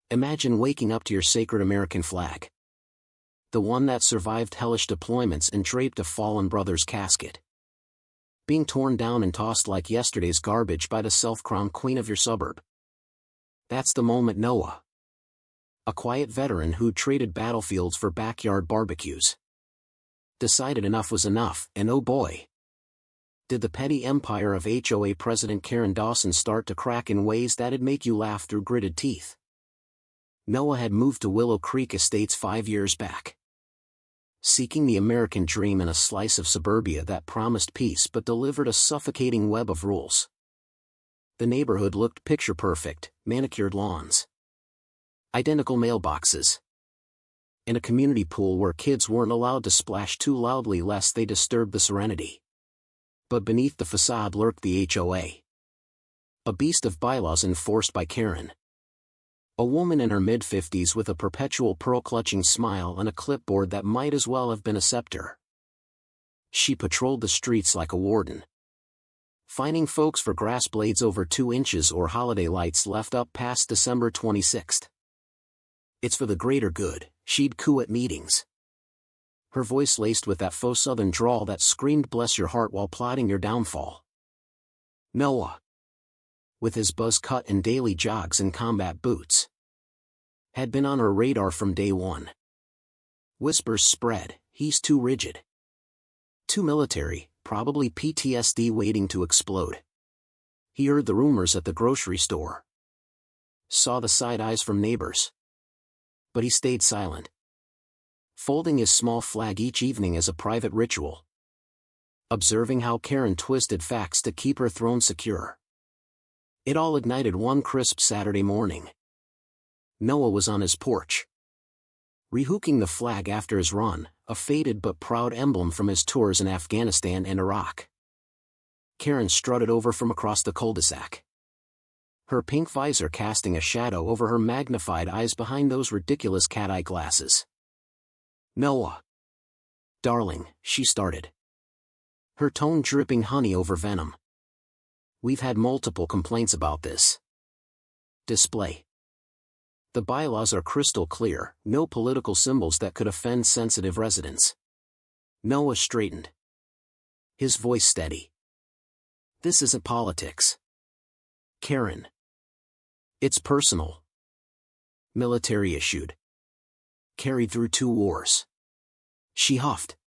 Imagine waking up to your sacred American flag. The one that survived hellish deployments and draped a fallen brother's casket. Being torn down and tossed like yesterday's garbage by the self-crowned queen of your suburb. That's the moment Noah, a quiet veteran who traded battlefields for backyard barbecues, decided enough was enough, and oh boy, did the petty empire of HOA President Karen Dawson start to crack in ways that'd make you laugh through gritted teeth. Noah had moved to Willow Creek Estates 5 years back, seeking the American dream in a slice of suburbia that promised peace but delivered a suffocating web of rules. The neighborhood looked picture-perfect: manicured lawns, identical mailboxes, and a community pool where kids weren't allowed to splash too loudly lest they disturb the serenity. But beneath the facade lurked the HOA, a beast of bylaws enforced by Karen. A woman in her mid-50s with a perpetual pearl-clutching smile and a clipboard that might as well have been a scepter. She patrolled the streets like a warden, fining folks for grass blades over 2 inches or holiday lights left up past December 26th. It's for the greater good, she'd coo at meetings, her voice laced with that faux southern drawl that screamed bless your heart while plotting your downfall. Noah, with his buzz cut and daily jogs and combat boots, had been on her radar from day one. Whispers spread: he's too rigid, too military, probably PTSD waiting to explode. He heard the rumors at the grocery store, saw the side eyes from neighbors, but he stayed silent, folding his small flag each evening as a private ritual, observing how Karen twisted facts to keep her throne secure. It all ignited one crisp Saturday morning. Noah was on his porch, rehooking the flag after his run, a faded but proud emblem from his tours in Afghanistan and Iraq. Karen strutted over from across the cul-de-sac, her pink visor casting a shadow over her magnified eyes behind those ridiculous cat-eye glasses. "Noah, darling," she started, her tone dripping honey over venom. "We've had multiple complaints about this display. The bylaws are crystal clear: no political symbols that could offend sensitive residents." Noah straightened, his voice steady. "This isn't politics, Karen. It's personal. Military issued. Carried through 2 wars." She huffed,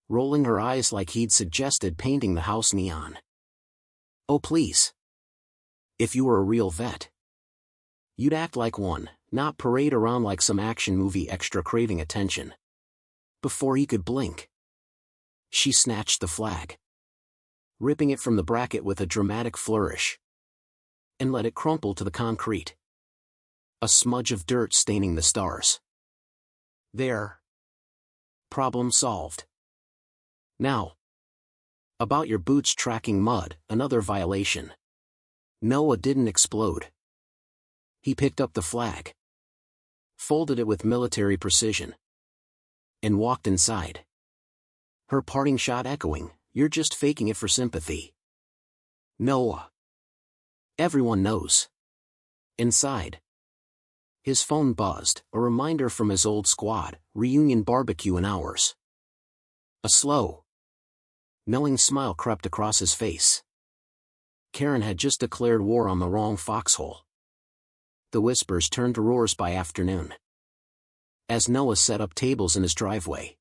rolling her eyes like he'd suggested painting the house neon. "Oh please. If you were a real vet, you'd act like one, not parade around like some action movie extra craving attention." Before he could blink, she snatched the flag, ripping it from the bracket with a dramatic flourish, and let it crumple to the concrete, a smudge of dirt staining the stars. "There. Problem solved. Now, about your boots tracking mud, another violation." Noah didn't explode. He picked up the flag, folded it with military precision, and walked inside, her parting shot echoing, "You're just faking it for sympathy, Noah. Everyone knows." Inside, his phone buzzed, a reminder from his old squad: reunion barbecue in hours. A slow, knowing smile crept across his face. Karen had just declared war on the wrong foxhole. The whispers turned to roars by afternoon, as Noah set up tables in his driveway,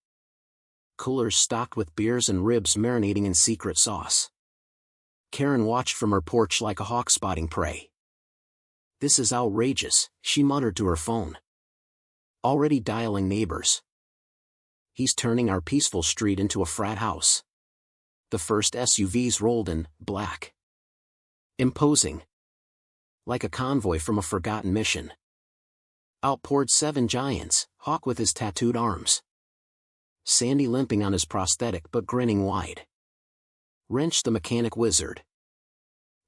coolers stocked with beers and ribs marinating in secret sauce. Karen watched from her porch like a hawk spotting prey. "This is outrageous," she muttered to her phone, already dialing neighbors. "He's turning our peaceful street into a frat house." The first SUVs rolled in, black, imposing, like a convoy from a forgotten mission. Out poured 7 giants, Hawk with his tattooed arms, Sandy limping on his prosthetic but grinning wide, Wrench the mechanic wizard,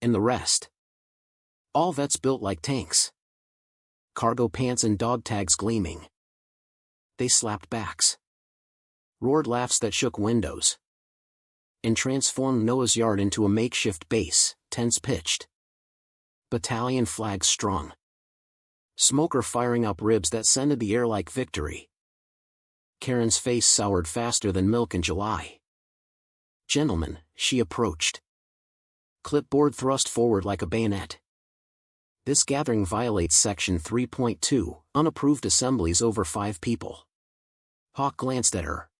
and the rest. All vets built like tanks, cargo pants and dog tags gleaming. They slapped backs, roared laughs that shook windows, and transformed Noah's yard into a makeshift base, tents pitched, battalion flags strung, Smoker firing up ribs that scented the air like victory. Karen's face soured faster than milk in July. "Gentlemen," she approached. Clipboard thrust forward like a bayonet. "This gathering violates Section 3.2, unapproved assemblies over 5 people. Hawk glanced at her.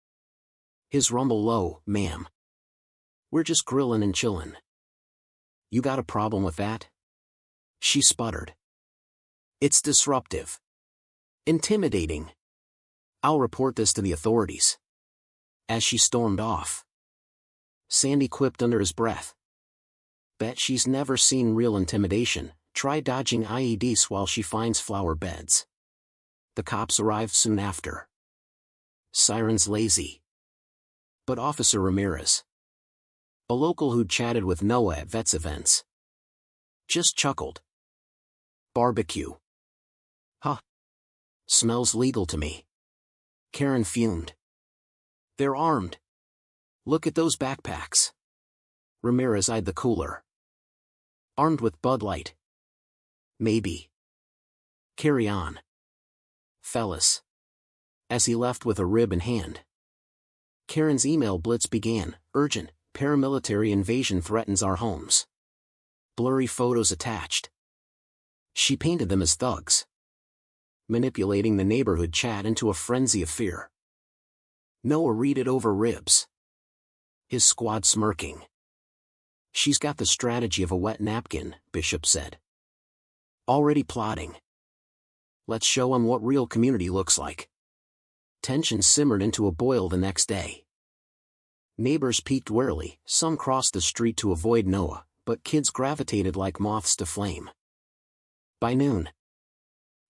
His rumble low, "Ma'am. We're just grillin' and chillin'." "You got a problem with that?" She sputtered. "It's disruptive. Intimidating. I'll report this to the authorities." As she stormed off, Sandy quipped under his breath. "Bet she's never seen real intimidation. Try dodging IEDs while she finds flower beds." The cops arrived soon after. Sirens lazy. But Officer Ramirez, a local who'd chatted with Noah at vets events, just chuckled. "Barbecue. Huh. Smells legal to me." Karen fumed. "They're armed. Look at those backpacks." Ramirez eyed the cooler. "Armed with Bud Light. Maybe. Carry on, fellas." As he left with a rib in hand, Karen's email blitz began. "Urgent, paramilitary invasion threatens our homes." Blurry photos attached. She painted them as thugs, manipulating the neighborhood chat into a frenzy of fear. Noah read it over ribs, his squad smirking. "She's got the strategy of a wet napkin," Bishop said. "Already plotting. Let's show 'em what real community looks like." Tension simmered into a boil the next day. Neighbors peeked warily, some crossed the street to avoid Noah, but kids gravitated like moths to flame. By noon,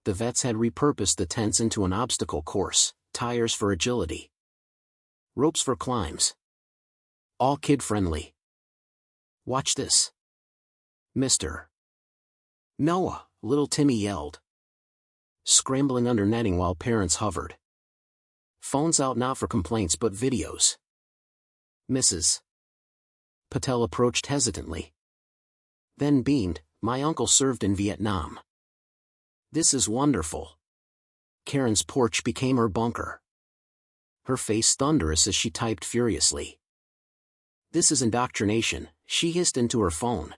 the vets had repurposed the tents into an obstacle course, tires for agility, ropes for climbs. All kid-friendly. "Watch this, Mr. Noah," little Timmy yelled, scrambling under netting while parents hovered. Phones out not for complaints but videos. "Mrs. Patel approached hesitantly, then beamed, "My uncle served in Vietnam. This is wonderful." Karen's porch became her bunker. Her face thunderous as she typed furiously. "This is indoctrination," she hissed into her phone.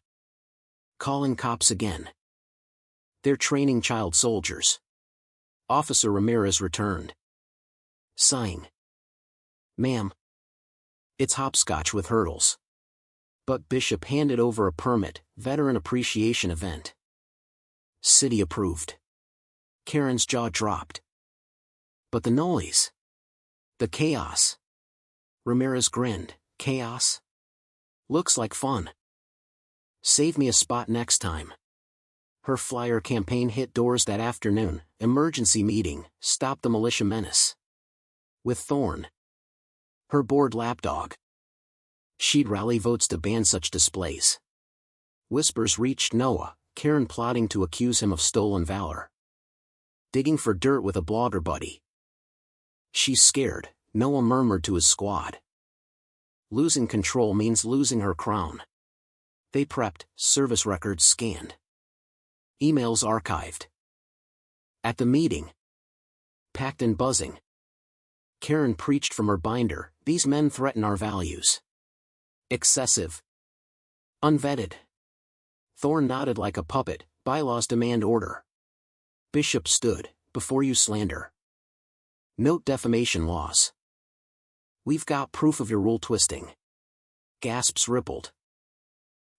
"Calling cops again. They're training child soldiers." Officer Ramirez returned, sighing. "Ma'am, it's hopscotch with hurdles." But Bishop handed over a permit, veteran appreciation event. City approved. Karen's jaw dropped. But the noise, the chaos. Ramirez grinned. "Chaos? Looks like fun. Save me a spot next time." Her flyer campaign hit doors that afternoon. Emergency meeting, stop the militia menace. With Thorne, her bored lapdog. She'd rally votes to ban such displays. Whispers reached Noah, Karen plotting to accuse him of stolen valor. Digging for dirt with a blogger buddy. "She's scared," Noah murmured to his squad. "Losing control means losing her crown." They prepped, service records scanned, emails archived. At the meeting, packed and buzzing, Karen preached from her binder, "These men threaten our values. Excessive. Unvetted." Thorne nodded like a puppet, "Bylaws demand order." Bishop stood, "Before you slander. Note defamation laws. We've got proof of your rule twisting." Gasps rippled.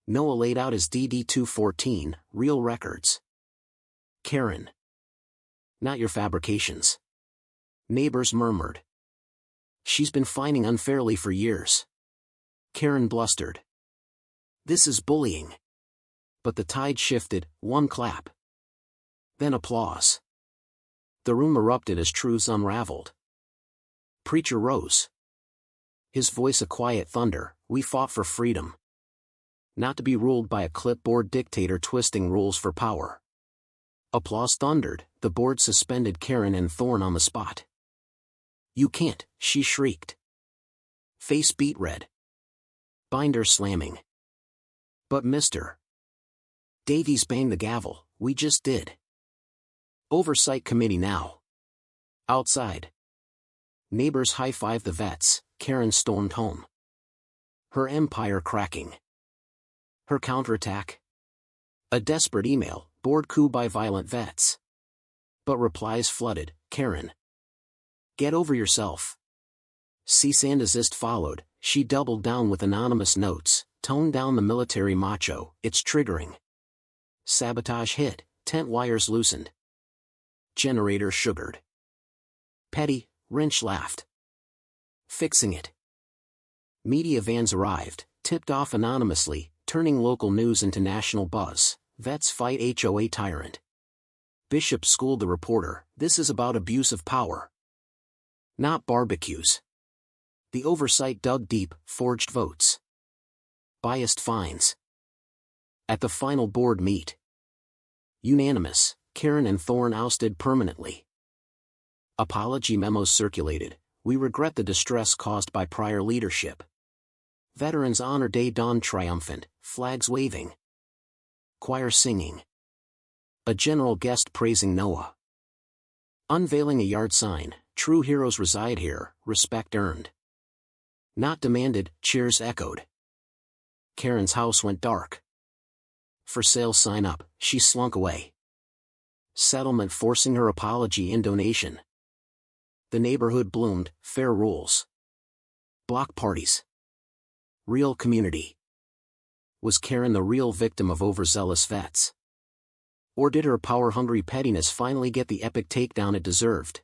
Noah laid out his DD-214, real records. Karen, "Not your fabrications." Neighbors murmured. "She's been fining unfairly for years." Karen blustered. "This is bullying." But the tide shifted, one clap. Then applause. The room erupted as truths unraveled. Preacher rose, his voice a quiet thunder, "We fought for freedom. Not to be ruled by a clipboard dictator twisting rules for power." Applause thundered, the board suspended Karen and Thorne on the spot. "You can't," she shrieked. Face beet red. Binder slamming. "But Mr. Davies banged the gavel, we just did." Oversight committee now. Outside. Neighbors high-five the vets. Karen stormed home. Her empire cracking. Her counterattack? A desperate email, board coup by violent vets. But replies flooded. Karen. Get over yourself. Cease and desist followed. She doubled down with anonymous notes. Tone down the military macho, it's triggering. Sabotage hit, tent wires loosened. Generator sugared. Petty, Wrench laughed. Fixing it. Media vans arrived, tipped off anonymously, turning local news into national buzz. Vets fight HOA tyrant. Bishop schooled the reporter, this is about abuse of power. Not barbecues. The oversight dug deep, forged votes. Biased fines. At the final board meet. Unanimous, Karen and Thorne ousted permanently. Apology memos circulated, we regret the distress caused by prior leadership. Veterans Honor Day dawned triumphant, flags waving. Choir singing. A general guest praising Noah. Unveiling a yard sign, true heroes reside here, respect earned. Not demanded, cheers echoed. Karen's house went dark. For sale sign up, she slunk away. Settlement forcing her apology and donation. The neighborhood bloomed, fair rules. Block parties. Real community. Was Karen the real victim of overzealous vets? Or did her power-hungry pettiness finally get the epic takedown it deserved?